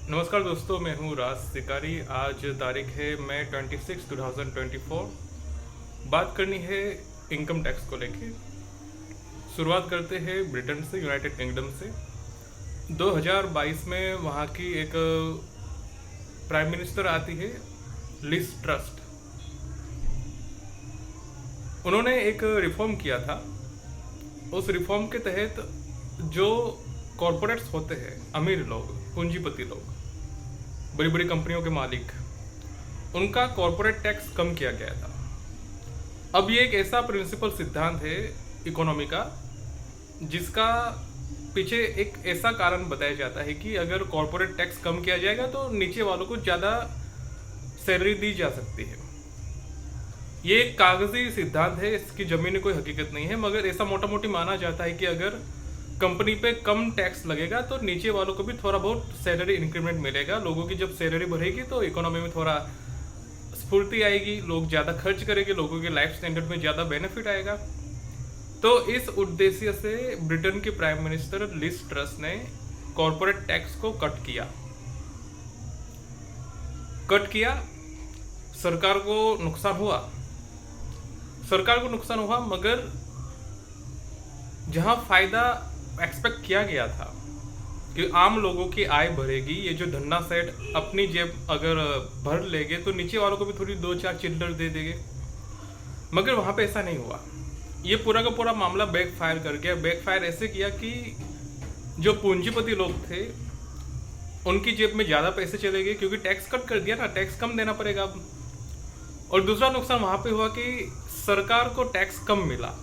नमस्कार दोस्तों, मैं हूँ राज सिकारी। आज तारीख है मई 26, 2024। बात करनी है इनकम टैक्स को लेके। शुरुआत करते हैं ब्रिटेन से, यूनाइटेड किंगडम से। 2022 में वहाँ की एक प्राइम मिनिस्टर आती है, लिज ट्रस्ट। उन्होंने एक रिफॉर्म किया था। उस रिफॉर्म के तहत जो कॉरपोरेट्स होते हैं, अमीर लोग, पूंजीपति लोग, बड़ी बड़ी कंपनियों के मालिक, उनका कॉरपोरेट टैक्स कम किया गया था। अब ये एक ऐसा प्रिंसिपल सिद्धांत है इकोनॉमी का जिसका पीछे एक ऐसा कारण बताया जाता है कि अगर कॉरपोरेट टैक्स कम किया जाएगा तो नीचे वालों को ज़्यादा सैलरी दी जा सकती है। ये एक कागजी सिद्धांत है, इसकी जमीनी कोई हकीकत नहीं है, मगर ऐसा मोटा मोटी माना जाता है कि अगर कंपनी पे कम टैक्स लगेगा तो नीचे वालों को भी थोड़ा बहुत सैलरी इंक्रीमेंट मिलेगा। लोगों की जब सैलरी बढ़ेगी तो इकोनॉमी में थोड़ा स्फूर्ति आएगी, लोग ज़्यादा खर्च करेंगे, लोगों के लाइफ स्टैंडर्ड में ज़्यादा बेनिफिट आएगा। तो इस उद्देश्य से ब्रिटेन के प्राइम मिनिस्टर लिज ट्रस ने कॉरपोरेट टैक्स को कट किया। सरकार को नुकसान हुआ, मगर जहां फायदा एक्सपेक्ट किया गया था कि आम लोगों की आय बढ़ेगी, ये जो धन्ना सेठ अपनी जेब अगर भर लेंगे तो नीचे वालों को भी थोड़ी 2-4 चिल्लर दे देंगे, मगर वहां पे ऐसा नहीं हुआ। ये पूरा का पूरा मामला बैकफायर कर गया। बैकफायर ऐसे किया कि जो पूंजीपति लोग थे उनकी जेब में ज़्यादा पैसे चले गए, क्योंकि टैक्स कट कर दिया ना, टैक्स कम देना पड़ेगा अब। और दूसरा नुकसान वहां पे हुआ कि सरकार को टैक्स कम मिला।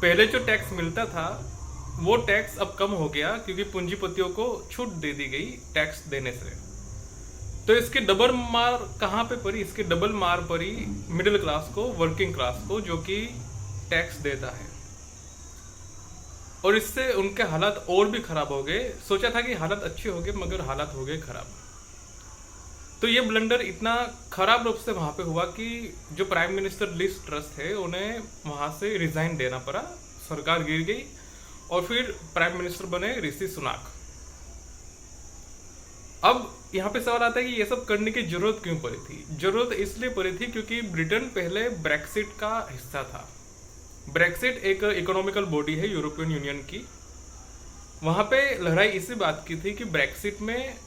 पहले जो टैक्स मिलता था वो टैक्स अब कम हो गया, क्योंकि पूंजीपतियों को छूट दे दी गई टैक्स देने से। तो इसकी डबल मार कहाँ पे पड़ी? इसकी डबल मार पड़ी मिडिल क्लास को, वर्किंग क्लास को, जो कि टैक्स देता है। और इससे उनके हालात और भी खराब हो गए। सोचा था कि हालात अच्छे हो गए, मगर हालात हो गए खराब। तो ये ब्लंडर इतना खराब रूप से वहां पे हुआ कि जो प्राइम मिनिस्टर लिज ट्रस थे उन्हें वहां से रिजाइन देना पड़ा, सरकार गिर गई और फिर प्राइम मिनिस्टर बने ऋषि सुनाक। अब यहाँ पे सवाल आता है कि ये सब करने की जरूरत क्यों पड़ी थी? जरूरत इसलिए पड़ी थी क्योंकि ब्रिटेन पहले ब्रेक्सिट का हिस्सा था। ब्रेक्सिट एक इकोनॉमिकल बॉडी है यूरोपियन यूनियन की। वहां पे लड़ाई इसी बात की थी कि ब्रेक्सिट में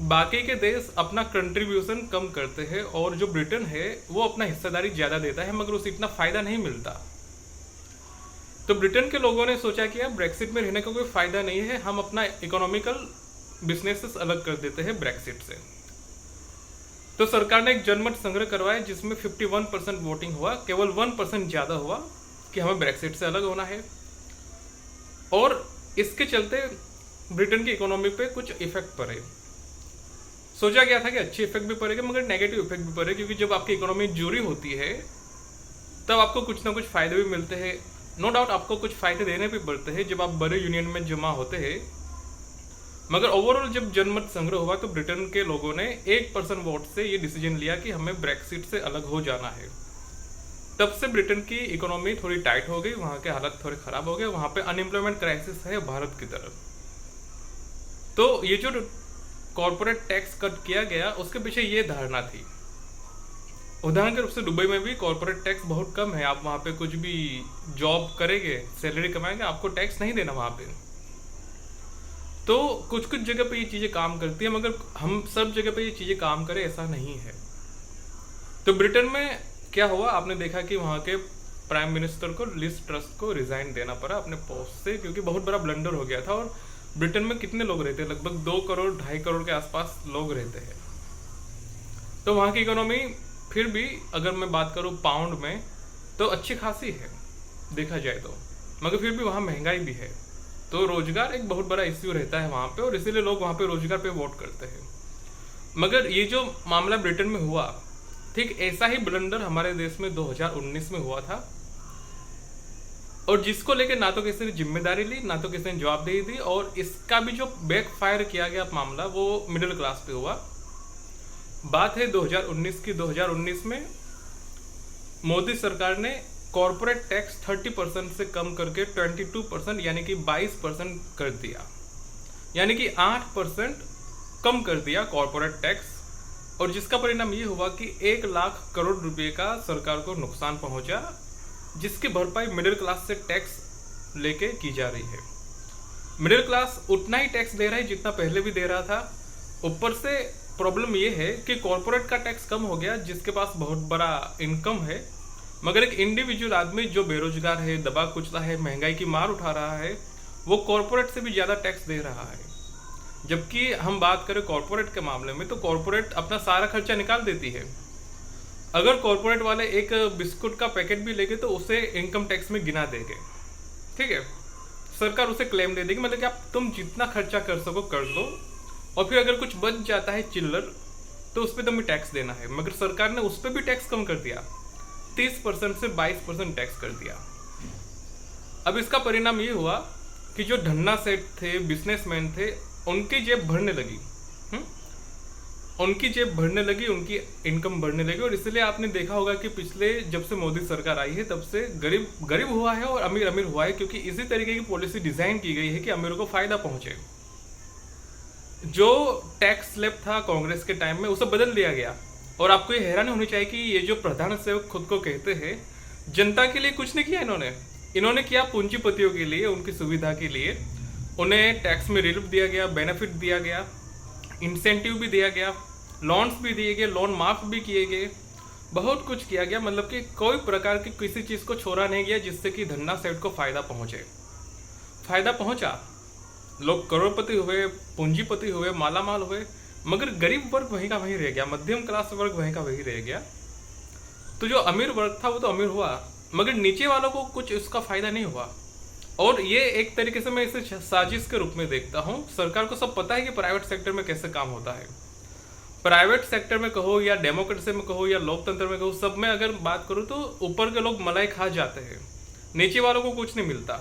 बाकी के देश अपना कंट्रीब्यूशन कम करते हैं और जो ब्रिटेन है वो अपना हिस्सेदारी ज्यादा देता है, मगर उसे इतना फायदा नहीं मिलता। तो ब्रिटेन के लोगों ने सोचा कि यार ब्रेक्सिट में रहने का कोई फायदा नहीं है, हम अपना इकोनॉमिकल बिजनेसेस अलग कर देते हैं ब्रेक्सिट से। तो सरकार ने एक जनमत संग्रह करवाया जिसमें 51% वोटिंग हुआ, केवल 1% ज्यादा हुआ कि हमें ब्रेक्सिट से अलग होना है। और इसके चलते ब्रिटेन की इकोनॉमी पे कुछ इफेक्ट पड़े। सोचा गया था कि अच्छे इफेक्ट भी पड़ेगा, मगर नेगेटिव इफेक्ट भी पड़े, क्योंकि जब आपकी इकोनॉमी जुड़ी होती है तब आपको कुछ ना कुछ फायदे भी मिलते हैं। नो डाउट आपको कुछ फायदे देने भी पड़ते हैं जब आप बड़े यूनियन में जमा होते हैं। मगर ओवरऑल जब जनमत संग्रह हुआ तो ब्रिटेन के लोगों ने 1% वोट से ये डिसीजन लिया कि हमें ब्रेक्सिट से अलग हो जाना है। तब से ब्रिटेन की इकोनॉमी थोड़ी टाइट हो गई, वहाँ के हालात थोड़े खराब हो गए, वहाँ पे अनएम्प्लॉयमेंट क्राइसिस है भारत की तरफ। तो ये जो कॉर्पोरेट टैक्स कट किया गया उसके पीछे ये धारणा थी। उदाहरण के रूप से दुबई में भी कॉर्पोरेट टैक्स बहुत कम है। आप वहाँ पे कुछ भी जॉब करेंगे, सैलरी कमाएंगे, आपको टैक्स नहीं देना वहाँ पे। तो कुछ कुछ जगह पे ये चीज़ें काम करती है, मगर हम सब जगह पे ये चीज़ें काम करें ऐसा नहीं है। तो ब्रिटेन में क्या हुआ, आपने देखा कि वहाँ के प्राइम मिनिस्टर को, लिज ट्रस को रिजाइन देना पड़ा अपने पोस्ट से, क्योंकि बहुत बड़ा ब्लंडर हो गया था। और ब्रिटेन में कितने लोग रहते हैं? लगभग 2 करोड़ 2.5 करोड़ के आसपास लोग रहते हैं। तो वहाँ की इकोनॉमी फिर भी अगर मैं बात करूँ पाउंड में तो अच्छी खासी है देखा जाए तो, मगर फिर भी वहाँ महंगाई भी है। तो रोजगार एक बहुत बड़ा इश्यू रहता है वहाँ पे, और इसीलिए लोग वहाँ पे रोजगार पे वोट करते हैं। मगर ये जो मामला ब्रिटेन में हुआ, ठीक ऐसा ही ब्लंडर हमारे देश में 2019 में हुआ था, और जिसको लेके ना तो किसी ने जिम्मेदारी ली, ना तो किसी ने जवाबदेही दी। और इसका भी जो बैकफायर किया गया मामला वो मिडिल क्लास पे हुआ। बात है 2019 की। 2019 में मोदी सरकार ने कॉरपोरेट टैक्स 30% से कम करके 22% यानी कि 22% कर दिया, यानी कि 8% कम कर दिया कॉरपोरेट टैक्स, और जिसका परिणाम ये हुआ कि 1 लाख करोड़ रुपए का सरकार को नुकसान पहुंचा, जिसकी भरपाई मिडिल क्लास से टैक्स लेके की जा रही है। मिडिल क्लास उतना ही टैक्स दे रहा है जितना पहले भी दे रहा था। ऊपर से प्रॉब्लम ये है कि कॉरपोरेट का टैक्स कम हो गया, जिसके पास बहुत बड़ा इनकम है, मगर एक इंडिविजुअल आदमी जो बेरोजगार है, दबा कुचला है, महंगाई की मार उठा रहा है, वो कॉरपोरेट से भी ज़्यादा टैक्स दे रहा है। जबकि हम बात करें कॉरपोरेट के मामले में तो कॉरपोरेट अपना सारा खर्चा निकाल देती है। अगर कॉरपोरेट वाले एक बिस्कुट का पैकेट भी लेंगे तो उसे इनकम टैक्स में गिना देंगे, ठीक है। सरकार उसे क्लेम दे देगी, मतलब कि आप तुम जितना खर्चा कर सको कर दो, और फिर अगर कुछ बच जाता है चिल्लर तो उस पर तुम्हें टैक्स देना है। मगर सरकार ने उस पर भी टैक्स कम कर दिया, 30% से 22% टैक्स कर दिया। अब इसका परिणाम ये हुआ कि जो धन्ना सेठ थे, बिजनेसमैन थे, उनकी जेब भरने लगी, उनकी जेब भरने लगी, उनकी इनकम बढ़ने लगी। और इसलिए आपने देखा होगा कि पिछले जब से मोदी सरकार आई है तब से गरीब गरीब हुआ है और अमीर अमीर हुआ है, क्योंकि इसी तरीके की पॉलिसी डिजाइन की गई है कि अमीरों को फायदा पहुंचे। जो टैक्स स्लैब था कांग्रेस के टाइम में उसे बदल दिया गया। और आपको ये हैरानी होनी चाहिए कि ये जो प्रधान सेवक खुद को कहते हैं, जनता के लिए कुछ नहीं किया इन्होंने किया पूंजीपतियों के लिए, उनकी सुविधा के लिए। उन्हें टैक्स में रिलीफ दिया गया, बेनिफिट दिया गया, इंसेंटिव भी दिया गया, लोन्स भी दिए गए, लोन माफ भी किए गए, बहुत कुछ किया गया। मतलब कि कोई प्रकार की किसी चीज़ को छोड़ा नहीं गया जिससे कि धन्ना सेठ को फायदा पहुंचे। फायदा पहुंचा, लोग करोड़पति हुए, पूंजीपति हुए, मालामाल हुए, मगर गरीब वर्ग वहीं का वहीं रह गया, मध्यम क्लास वर्ग वहीं का वहीं रह गया। तो जो अमीर वर्ग था वो तो अमीर हुआ, मगर नीचे वालों को कुछ उसका फायदा नहीं हुआ। और ये एक तरीके से मैं इसे साजिश के रूप में देखता हूँ। सरकार को सब पता है कि प्राइवेट सेक्टर में कैसे काम होता है। प्राइवेट सेक्टर में कहो या डेमोक्रेसी में कहो या लोकतंत्र में कहो, सब में अगर बात करूँ तो ऊपर के लोग मलाई खा जाते हैं, नीचे वालों को कुछ नहीं मिलता,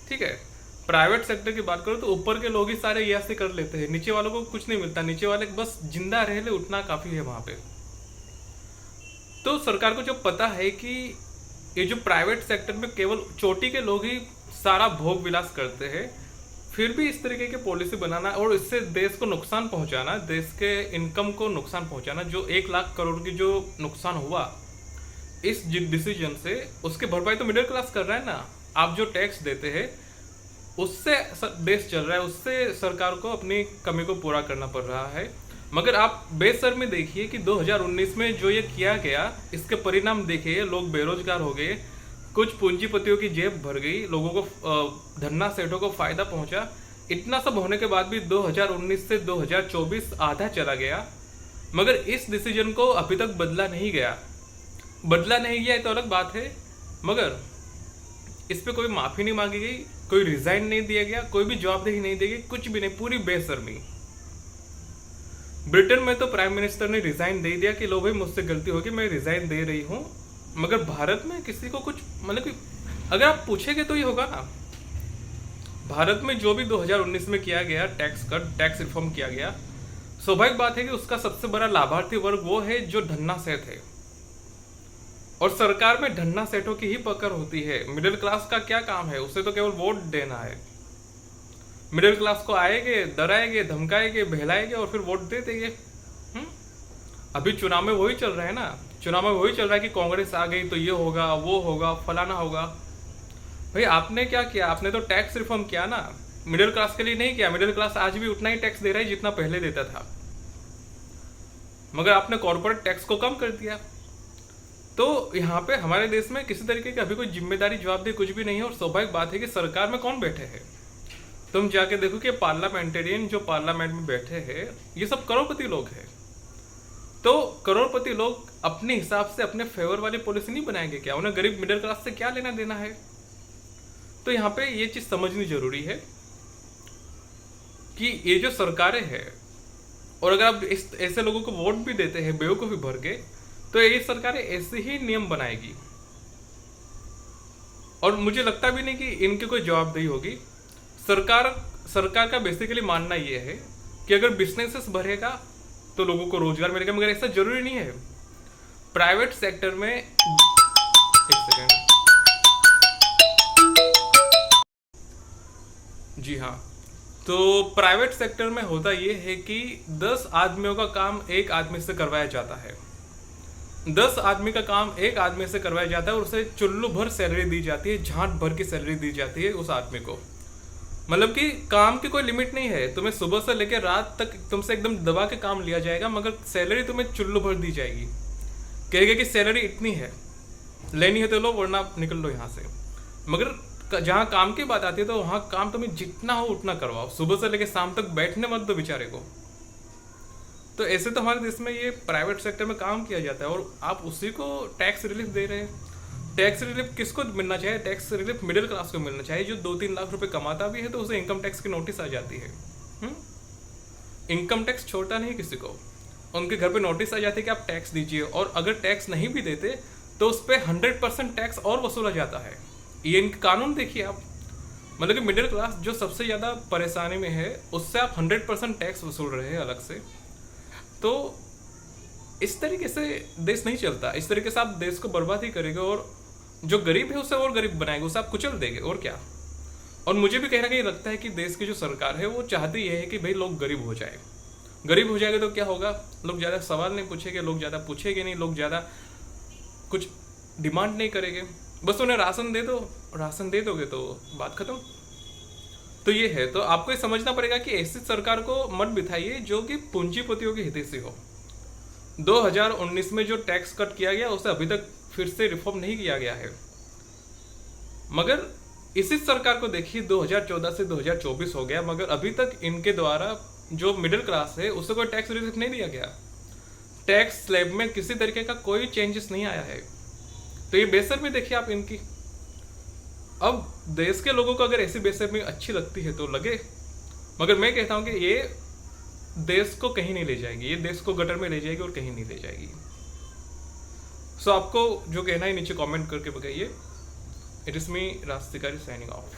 ठीक है। प्राइवेट सेक्टर की बात करो तो ऊपर के लोग ही सारे ये ऐसे कर लेते हैं, नीचे वालों को कुछ नहीं मिलता, नीचे वाले बस जिंदा रह ले उतना काफी है वहां पे। तो सरकार को जो पता है कि ये जो प्राइवेट सेक्टर में केवल चोटी के लोग ही सारा भोग विलास करते हैं, फिर भी इस तरीके की पॉलिसी बनाना और इससे देश को नुकसान पहुंचाना, देश के इनकम को नुकसान पहुंचाना, जो 1 लाख करोड़ की जो नुकसान हुआ इस डिसीजन से, उसकी भरपाई तो मिडिल क्लास कर रहा है ना। आप जो टैक्स देते हैं उससे देश चल रहा है, उससे सरकार को अपनी कमी को पूरा करना पड़ रहा है। मगर आप बेशर्मी देखिए कि 2019 में जो ये किया गया, इसके परिणाम देखिए, लोग बेरोजगार हो गए, कुछ पूंजीपतियों की जेब भर गई, लोगों को धन्ना सेठों को फायदा पहुंचा। इतना सब होने के बाद भी 2019 से 2024 आधा चला गया, मगर इस डिसीजन को अभी तक बदला नहीं गया। बदला नहीं गया तो अलग बात है, मगर इस पे कोई माफी नहीं मांगी गई, कोई रिजाइन नहीं दिया गया, कोई भी जवाबदेही नहीं दी गई, कुछ भी नहीं, पूरी बेशर्मी। ब्रिटेन में तो प्राइम मिनिस्टर ने रिजाइन दे दिया कि लो भाई मुझसे गलती होगी, मैं रिजाइन दे रही हूं। मगर भारत में किसी को कुछ, मतलब कि अगर आप पूछेंगे तो ये होगा ना। भारत में जो भी 2019 में किया गया टैक्स कट, टैक्स रिफॉर्म किया गया, स्वाभाविक बात है कि उसका सबसे बड़ा लाभार्थी वर्ग वो है जो धन्ना सेठ है। और सरकार में धन्ना सेठों की ही पकड़ होती है। मिडिल क्लास का क्या काम है, उसे तो केवल वोट देना है। मिडिल क्लास को आएंगे, डराएंगे, धमकाएंगे, बहलाएंगे और फिर वोट दे देंगे। अभी चुनाव में वही चल रहा है ना, चुनाव में वही चल रहा है कि कांग्रेस आ गई तो ये होगा, वो होगा, फलाना होगा। भाई आपने क्या किया, आपने तो टैक्स रिफॉर्म किया ना, मिडिल क्लास के लिए नहीं किया। मिडिल क्लास आज भी उतना ही टैक्स दे रहा है जितना पहले देता था, मगर आपने कॉर्पोरेट टैक्स को कम कर दिया। तो यहाँ पे हमारे देश में किसी तरीके की अभी कोई जिम्मेदारी जवाबदेही कुछ भी नहीं है। और स्वाभाविक बात है कि सरकार में कौन बैठे हैं, तुम जाके देखो कि पार्लियामेंटेरियन जो पार्लियामेंट में बैठे हैं ये सब करोड़पति लोग हैं। तो करोड़पति लोग अपने हिसाब से अपने फेवर वाली पॉलिसी नहीं बनाएंगे क्या? उन्हें गरीब मिडिल क्लास से क्या लेना देना है? तो यहाँ पे ये चीज समझनी जरूरी है कि ये जो सरकारें हैं, और अगर आप ऐसे लोगों को वोट भी देते हैं बेवकूफी भर के, तो ये सरकारें ऐसे ही नियम बनाएगी। और मुझे लगता भी नहीं कि इनकी कोई जवाबदेही होगी। सरकार का बेसिकली मानना ये है कि अगर बिजनेसेस बढ़ेगा तो लोगों को रोजगार मिलेगा, मगर ऐसा जरूरी नहीं है। प्राइवेट सेक्टर में, एक सेकेंड, जी हाँ, तो प्राइवेट सेक्टर में होता ये है कि 10 आदमियों का काम एक आदमी से करवाया जाता है। 10 आदमी का काम एक आदमी से करवाया जाता है और उसे चुल्लू भर सैलरी दी जाती है, झांट भर की सैलरी दी जाती है उस आदमी को। मतलब कि काम की कोई लिमिट नहीं है, तुम्हें सुबह से लेकर रात तक तुमसे एकदम दबा के काम लिया जाएगा, मगर सैलरी तुम्हें चुल्लू भर दी जाएगी। कहेगा कि सैलरी इतनी है, लेनी है तो लो वरना निकल लो यहाँ से। मगर जहाँ काम की बात आती है तो वहाँ काम तुम्हें जितना हो उतना करवाओ, सुबह से लेकर शाम तक बैठने मत दो बेचारे को। तो ऐसे तो हमारे देश में ये प्राइवेट सेक्टर में काम किया जाता है और आप उसी को टैक्स रिलीफ दे रहे हैं। टैक्स रिलीफ किसको मिलना चाहिए? टैक्स रिलीफ मिडिल क्लास को मिलना चाहिए, जो 2-3 लाख रुपए कमाता भी है तो उसे इनकम टैक्स की नोटिस आ जाती है। इनकम टैक्स छोड़ता नहीं किसी को, उनके घर पे नोटिस आ जाती है कि आप टैक्स दीजिए, और अगर टैक्स नहीं भी देते तो उस पर 100% टैक्स और वसूला जाता है। ये इनके कानून देखिए आप। मतलब कि मिडिल क्लास जो सबसे ज़्यादा परेशानी में है उससे आप 100% टैक्स वसूल रहे हैं अलग से। तो इस तरीके से देश नहीं चलता, इस तरीके से आप देश को बर्बाद ही करेंगे और जो गरीब है उसे और गरीब बनाएंगे, उसे आप कुचल देंगे और क्या। और मुझे भी कहीं ना कहीं लगता है कि देश की जो सरकार है वो चाहती यह है कि भाई लोग गरीब हो जाए। गरीब हो जाएंगे तो क्या होगा? लोग ज़्यादा सवाल नहीं पूछेंगे, लोग ज़्यादा पूछेंगे नहीं, लोग ज़्यादा कुछ डिमांड नहीं करेंगे, बस उन्हें राशन दे दो, राशन दे दोगे तो बात खत्म। तो ये है, तो आपको ये समझना पड़ेगा कि ऐसी सरकार को मत बिठाइए जो कि पूंजीपतियों के हित से हो। 2019 में जो टैक्स कट किया गया उसे अभी तक फिर से रिफॉर्म नहीं किया गया है। मगर इसी सरकार को देखिए 2014 से 2024 हो गया, मगर अभी तक इनके द्वारा जो मिडिल क्लास है उसे कोई टैक्स रिलीफ नहीं दिया गया। टैक्स स्लैब में किसी तरीके का कोई चेंजेस नहीं आया है। तो ये बेशर्मी देखिए आप इनकी। अब देश के लोगों को अगर ऐसी बेशर्मी अच्छी लगती है तो लगे, मगर मैं कहता हूं कि ये देश को कहीं नहीं ले जाएगी, ये देश को गटर में ले जाएगी और कहीं नहीं ले जाएगी। सो आपको जो कहना है नीचे कमेंट करके बताइए। It is me Raj Tiwari signing off.